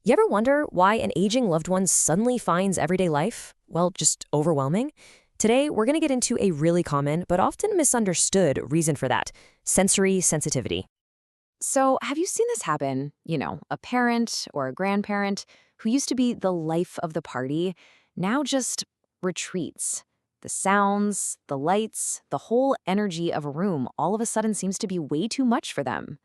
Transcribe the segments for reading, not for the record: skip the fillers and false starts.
You ever wonder why an aging loved one suddenly finds everyday life, well, just overwhelming? Today, we're going to get into a really common but often misunderstood reason for that: sensory sensitivity. So, have you seen this happen? A parent or a grandparent who used to be the life of the party now just retreats. The sounds, the lights, the whole energy of a room all of a sudden seems to be way too much for them.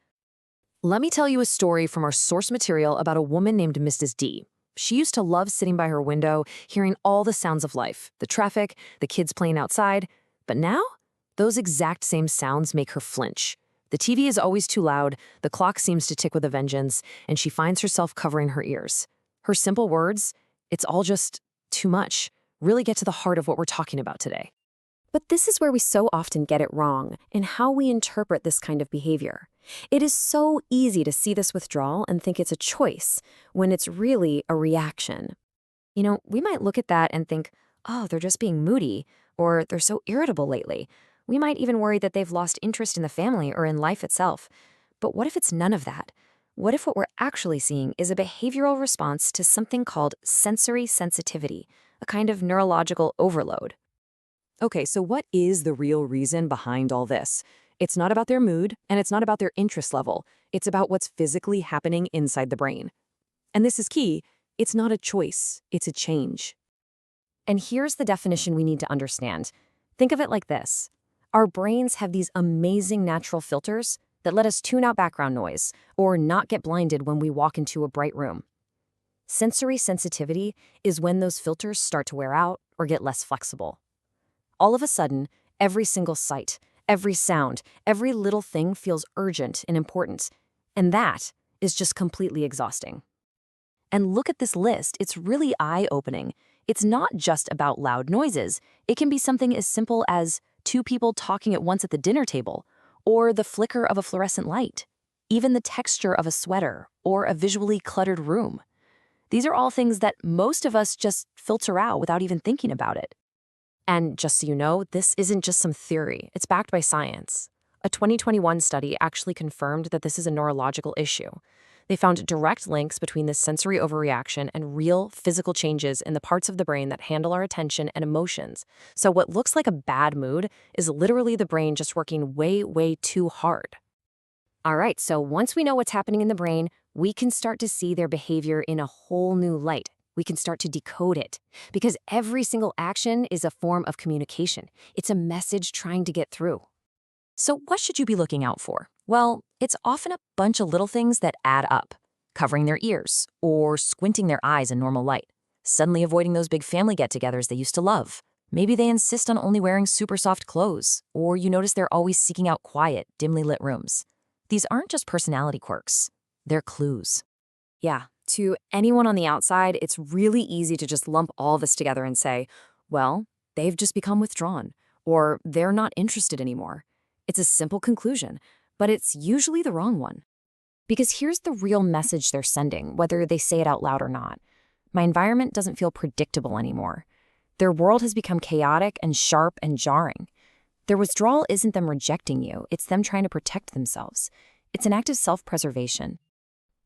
Let me tell you a story from our source material about a woman named Mrs. D. She used to love sitting by her window, hearing all the sounds of life, the traffic, the kids playing outside. But now, those exact same sounds make her flinch. The TV is always too loud, the clock seems to tick with a vengeance, and she finds herself covering her ears. Her simple words, "It's all just too much," really get to the heart of what we're talking about today. But this is where we so often get it wrong in how we interpret this kind of behavior. It is so easy to see this withdrawal and think it's a choice when it's really a reaction. We might look at that and think, oh, they're just being moody, or they're so irritable lately. We might even worry that they've lost interest in the family or in life itself. But what if it's none of that? What if what we're actually seeing is a behavioral response to something called sensory sensitivity, a kind of neurological overload? Okay, so what is the real reason behind all this? It's not about their mood, and it's not about their interest level. It's about what's physically happening inside the brain. And this is key. It's not a choice, it's a change. And here's the definition we need to understand. Think of it like this. Our brains have these amazing natural filters that let us tune out background noise or not get blinded when we walk into a bright room. Sensory sensitivity is when those filters start to wear out or get less flexible. All of a sudden, every single sight, every sound, every little thing feels urgent and important, and that is just completely exhausting. And look at this list, it's really eye-opening. It's not just about loud noises. It can be something as simple as two people talking at once at the dinner table, or the flicker of a fluorescent light, even the texture of a sweater, or a visually cluttered room. These are all things that most of us just filter out without even thinking about it. And just so you know, this isn't just some theory. It's backed by science. A 2021 study actually confirmed that this is a neurological issue. They found direct links between this sensory overreaction and real physical changes in the parts of the brain that handle our attention and emotions. So what looks like a bad mood is literally the brain just working way, way too hard. All right, so once we know what's happening in the brain, we can start to see their behavior in a whole new light. We can start to decode it, because every single action is a form of communication. It's a message trying to get through. So what should you be looking out for? Well, it's often a bunch of little things that add up. Covering their ears, or squinting their eyes in normal light. Suddenly avoiding those big family get-togethers they used to love. Maybe they insist on only wearing super soft clothes, or you notice they're always seeking out quiet, dimly lit rooms. These aren't just personality quirks. They're clues. Yeah, to anyone on the outside, it's really easy to just lump all this together and say, well, they've just become withdrawn, or they're not interested anymore. It's a simple conclusion, but it's usually the wrong one. Because here's the real message they're sending, whether they say it out loud or not. My environment doesn't feel predictable anymore. Their world has become chaotic and sharp and jarring. Their withdrawal isn't them rejecting you, it's them trying to protect themselves. It's an act of self-preservation.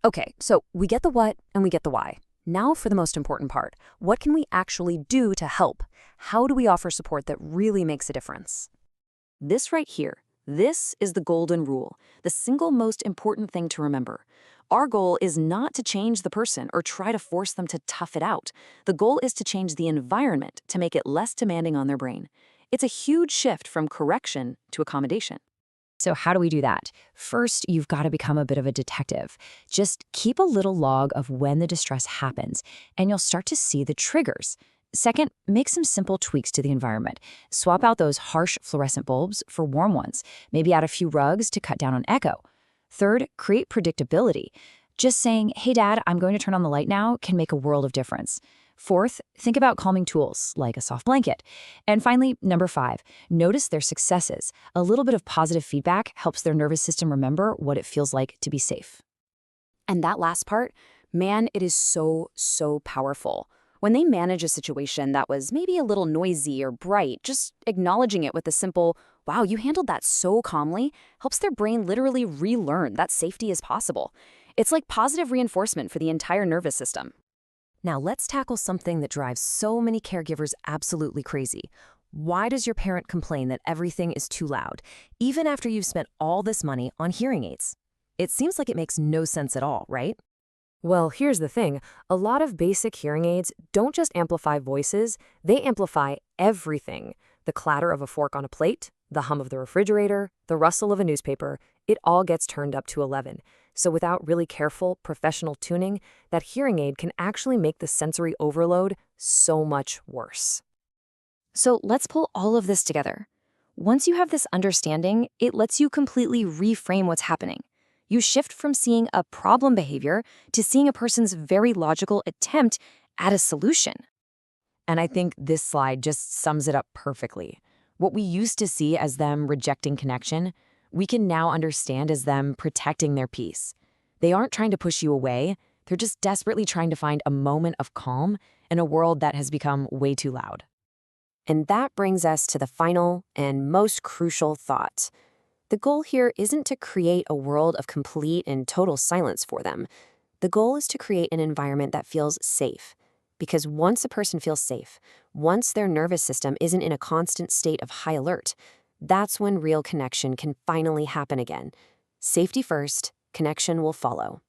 Okay, so we get the what and we get the why. Now for the most important part. What can we actually do to help? How do we offer support that really makes a difference? This right here, this is the golden rule, the single most important thing to remember. Our goal is not to change the person or try to force them to tough it out. The goal is to change the environment to make it less demanding on their brain. It's a huge shift from correction to accommodation. So how do we do that? First, you've got to become a bit of a detective. Just keep a little log of when the distress happens, and you'll start to see the triggers. Second, make some simple tweaks to the environment. Swap out those harsh fluorescent bulbs for warm ones. Maybe add a few rugs to cut down on echo. Third, create predictability. Just saying, hey, Dad, I'm going to turn on the light now can make a world of difference. Fourth, think about calming tools, like a soft blanket. And finally, number 5, notice their successes. A little bit of positive feedback helps their nervous system remember what it feels like to be safe. And that last part, man, it is so, so powerful. When they manage a situation that was maybe a little noisy or bright, just acknowledging it with a simple, wow, you handled that so calmly, helps their brain literally relearn that safety is possible. It's like positive reinforcement for the entire nervous system. Now let's tackle something that drives so many caregivers absolutely crazy. Why does your parent complain that everything is too loud, even after you've spent all this money on hearing aids? It seems like it makes no sense at all, right? Well, here's the thing. A lot of basic hearing aids don't just amplify voices, they amplify everything. The clatter of a fork on a plate, the hum of the refrigerator, the rustle of a newspaper, it all gets turned up to 11. So without really careful, professional tuning, that hearing aid can actually make the sensory overload so much worse. So let's pull all of this together. Once you have this understanding, it lets you completely reframe what's happening. You shift from seeing a problem behavior to seeing a person's very logical attempt at a solution. And I think this slide just sums it up perfectly. What we used to see as them rejecting connection, we can now understand as them protecting their peace. They aren't trying to push you away, they're just desperately trying to find a moment of calm in a world that has become way too loud. And that brings us to the final and most crucial thought. The goal here isn't to create a world of complete and total silence for them. The goal is to create an environment that feels safe. Because once a person feels safe, once their nervous system isn't in a constant state of high alert, that's when real connection can finally happen again. Safety first, connection will follow.